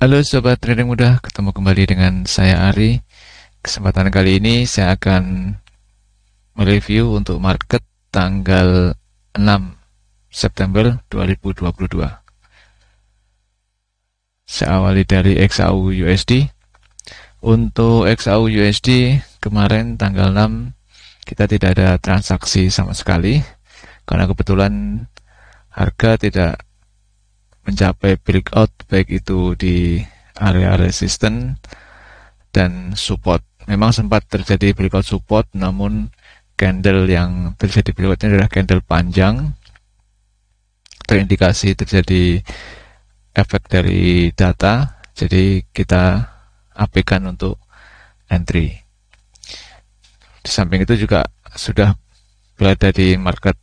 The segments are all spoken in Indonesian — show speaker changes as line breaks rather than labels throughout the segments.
Halo Sobat Trading Mudah, ketemu kembali dengan saya Ari. Kesempatan kali ini saya akan mereview untuk market tanggal 6 September 2022. Saya awali dari XAU USD. Untuk XAU USD kemarin tanggal 6 kita tidak ada transaksi sama sekali karena kebetulan harga tidak mencapai breakout baik itu di area resisten dan support. Memang sempat terjadi breakout support, namun candle yang terjadi breakoutnya adalah candle panjang, terindikasi terjadi efek dari data, jadi kita abaikan untuk entry. Di samping itu juga sudah berada di market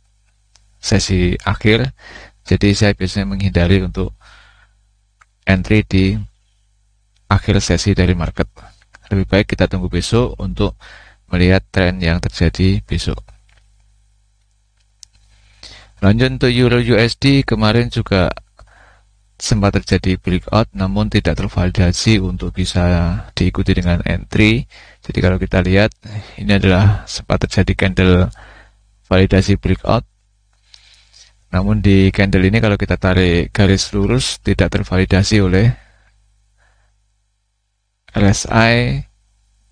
sesi akhir, jadi saya biasanya menghindari untuk entry di akhir sesi dari market. Lebih baik kita tunggu besok untuk melihat tren yang terjadi besok. Lanjut untuk Euro USD, kemarin juga sempat terjadi breakout namun tidak tervalidasi untuk bisa diikuti dengan entry. Jadi kalau kita lihat, ini adalah sempat terjadi candle validasi breakout. Namun di candle ini kalau kita tarik garis lurus tidak tervalidasi oleh RSI,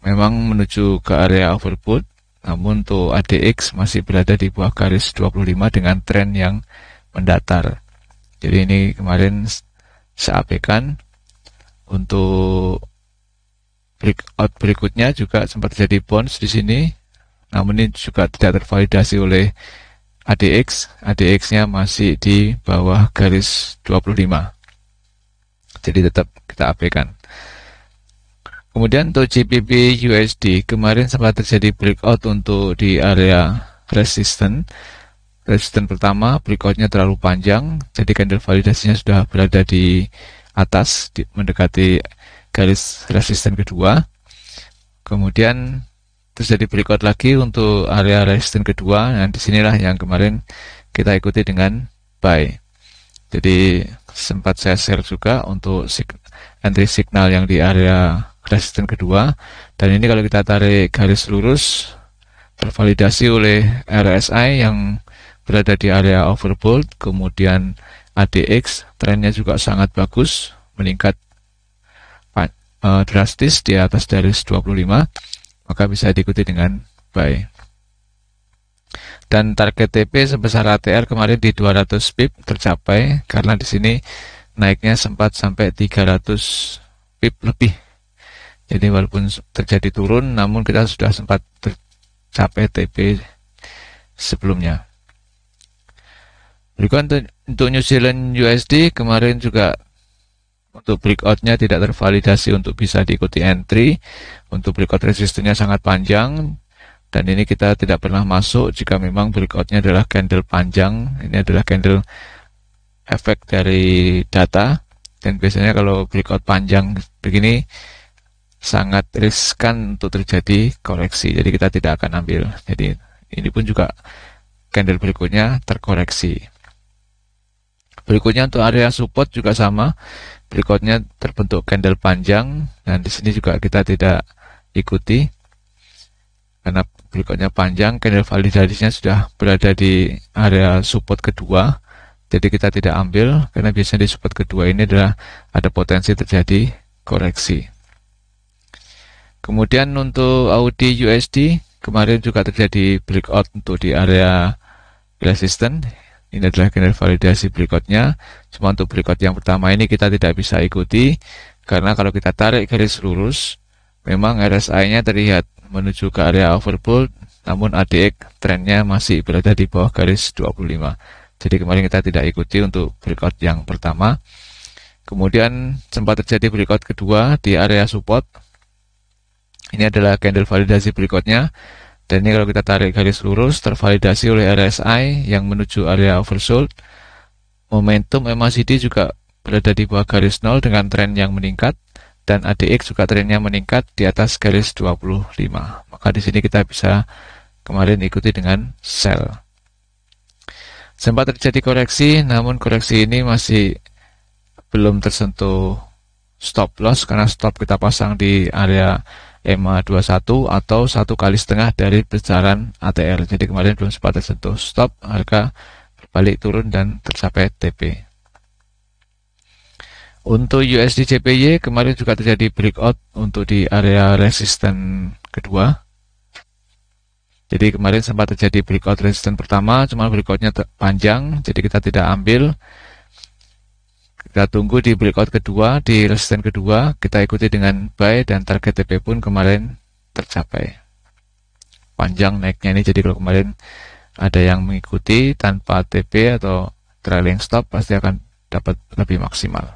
memang menuju ke area overbought, namun untuk ADX masih berada di bawah garis 25 dengan tren yang mendatar. Jadi ini kemarin saya abaikan. Untuk breakout berikutnya juga sempat terjadi bounce di sini, namun ini juga tidak tervalidasi oleh ADX. ADX-nya masih di bawah garis 25. Jadi tetap kita abaikan. Kemudian untuk GBP USD kemarin sempat terjadi breakout untuk di area resisten. Resisten pertama breakoutnya terlalu panjang, jadi candle validasinya sudah berada di atas, mendekati garis resisten kedua. Kemudian terjadi breakout lagi untuk area resisten kedua. Nah, disinilah yang kemarin kita ikuti dengan buy. Jadi sempat saya share juga untuk entry signal yang di area resisten kedua. Dan ini kalau kita tarik garis lurus tervalidasi oleh RSI yang berada di area overbought. Kemudian ADX trennya juga sangat bagus, meningkat drastis di atas garis 25. Maka bisa diikuti dengan buy. Dan target TP sebesar ATR kemarin di 200 pip tercapai karena di sini naiknya sempat sampai 300 pip lebih. Jadi walaupun terjadi turun, namun kita sudah sempat tercapai TP sebelumnya. Berikut untuk New Zealand USD kemarin juga untuk breakoutnya tidak tervalidasi untuk bisa diikuti entry. Untuk breakout resistennya sangat panjang, dan ini kita tidak pernah masuk jika memang breakoutnya adalah candle panjang. Ini adalah candle efek dari data, dan biasanya kalau breakout panjang begini sangat riskan untuk terjadi koreksi, jadi kita tidak akan ambil. Jadi ini pun juga candle berikutnya terkoreksi. Berikutnya untuk area support juga sama, breakoutnya terbentuk candle panjang, dan di sini juga kita tidak ikuti karena breakoutnya panjang, candle validasinya sudah berada di area support kedua, jadi kita tidak ambil karena biasanya di support kedua ini adalah ada potensi terjadi koreksi. Kemudian untuk Audi USD kemarin juga terjadi breakout untuk di area resisten. Ini adalah candle validasi breakoutnya. Cuma untuk breakout yang pertama ini kita tidak bisa ikuti karena kalau kita tarik garis lurus, memang RSI-nya terlihat menuju ke area overbought, namun ADX trennya masih berada di bawah garis 25. Jadi kemarin kita tidak ikuti untuk breakout yang pertama. Kemudian sempat terjadi breakout kedua di area support. Ini adalah candle validasi breakoutnya. Dan ini kalau kita tarik garis lurus tervalidasi oleh RSI yang menuju area oversold. Momentum MACD juga berada di bawah garis 0 dengan tren yang meningkat, dan ADX juga trennya meningkat di atas garis 25. Maka di sini kita bisa kemarin ikuti dengan sell. Sempat terjadi koreksi, namun koreksi ini masih belum tersentuh stop loss karena stop kita pasang di area EMA 21 atau 1,5 kali dari besaran ATR. Jadi kemarin belum sempat tersentuh stop, harga berbalik turun dan tercapai TP. Untuk USD JPY kemarin juga terjadi breakout untuk di area resisten kedua. Jadi kemarin sempat terjadi breakout resisten pertama, cuma breakoutnya panjang, jadi kita tidak ambil. Kita tunggu di breakout kedua, di resisten kedua, kita ikuti dengan buy dan target TP pun kemarin tercapai. Panjang naiknya ini, jadi kalau kemarin ada yang mengikuti tanpa TP atau trailing stop, pasti akan dapat lebih maksimal.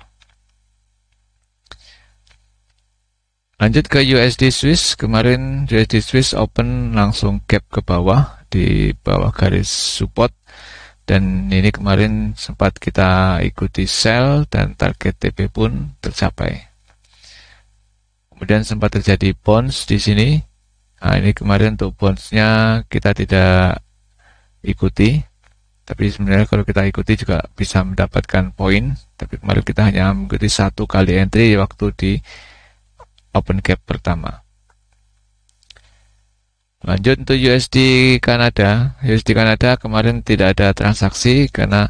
Lanjut ke USD Swiss, kemarin USD Swiss open langsung gap ke bawah, di bawah garis support. Dan ini kemarin sempat kita ikuti sell dan target TP pun tercapai. Kemudian sempat terjadi bounce di sini. Nah, ini kemarin untuk bounce-nya kita tidak ikuti. Tapi sebenarnya kalau kita ikuti juga bisa mendapatkan poin. Tapi kemarin kita hanya mengikuti 1 kali entry waktu di open gap pertama. Lanjut untuk USD Kanada. USD Kanada kemarin tidak ada transaksi karena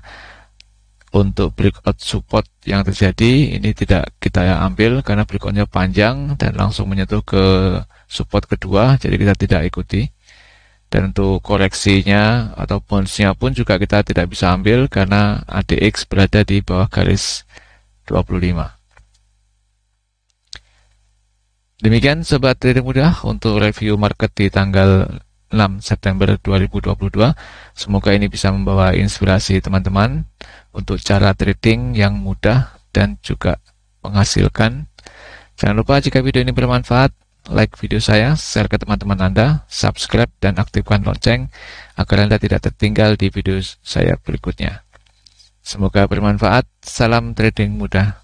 untuk breakout support yang terjadi ini tidak kita ambil karena breakoutnya panjang dan langsung menyentuh ke support kedua, jadi kita tidak ikuti. Dan untuk koreksinya atau bounce-nya pun juga kita tidak bisa ambil karena ADX berada di bawah garis 25. Demikian Sobat Trading Mudah untuk review market di tanggal 6 September 2022. Semoga ini bisa membawa inspirasi teman-teman untuk cara trading yang mudah dan juga menghasilkan. Jangan lupa jika video ini bermanfaat, like video saya, share ke teman-teman Anda, subscribe dan aktifkan lonceng agar Anda tidak tertinggal di video saya berikutnya. Semoga bermanfaat. Salam trading mudah.